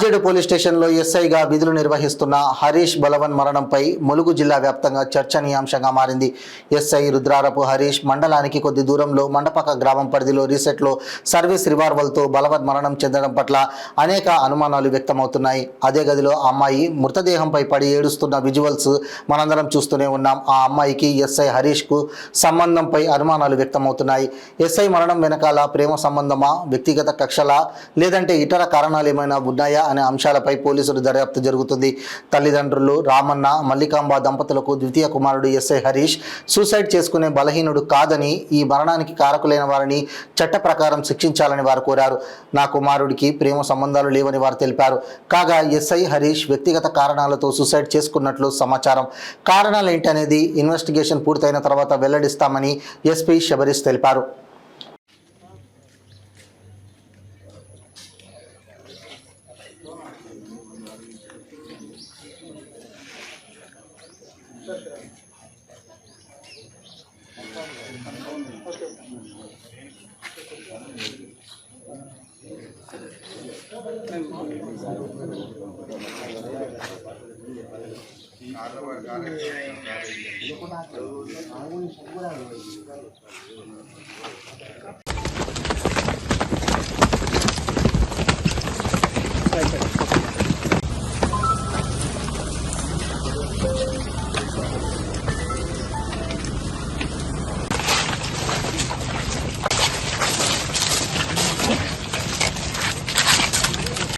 Market police స్టేషన్లో ఎస్ఐగా విధులు నిర్వహిస్తున్న హరీష్ బలవన్ మరణంపై ములుగు జిల్లా వ్యాప్తంగా చర్చనీయాంశంగా మారింది. ఎస్ఐ రుద్రారపు హరీష్ మండలానికి కొద్ది దూరంలో మండపక గ్రామం పరిధిలో రీసెట్లో సర్వీస్ రివాల్వర్తో బలవన్ మరణం చెందడం పట్ల అనేక అనుమానాలు వ్యక్తమవుతున్నాయి. అదే గదిలో అమ్మాయి మృతదేహంపై పడి ఏడుస్తున్న విజువల్స్ మనందరం చూస్తూనే ఉన్నాం. ఆ అమ్మాయికి ఎస్ఐ హరీష్కు సంబంధంపై అనుమానాలు వ్యక్తమవుతున్నాయి. ఎస్ఐ మరణం వెనకాల ప్రేమ సంబంధమా, వ్యక్తిగత కక్షలా, లేదంటే ఇతర కారణాలు ఏమైనా ఉన్నాయా అనే అంశాలపై పోలీసులు దర్యాప్తు జరుగుతుంది. తల్లిదండ్రులు రామన్న, మల్లికాంబ దంపతులకు ద్వితీయ కుమారుడు ఎస్ఐ హరీష్ సూసైడ్ చేసుకునే బలహీనుడు కాదని, ఈ మరణానికి కారకులైన వారిని చట్ట ప్రకారం శిక్షించాలని వారు కోరారు. నా కుమారుడికి ప్రేమ సంబంధాలు లేవని వారు తెలిపారు. కాగా ఎస్ఐ హరీష్ వ్యక్తిగత కారణాలతో సూసైడ్ చేసుకున్నట్లు సమాచారం. కారణాలు ఏంటనేది ఇన్వెస్టిగేషన్ పూర్తయిన తర్వాత వెల్లడిస్తామని ఎస్పీ శబరీష్ తెలిపారు.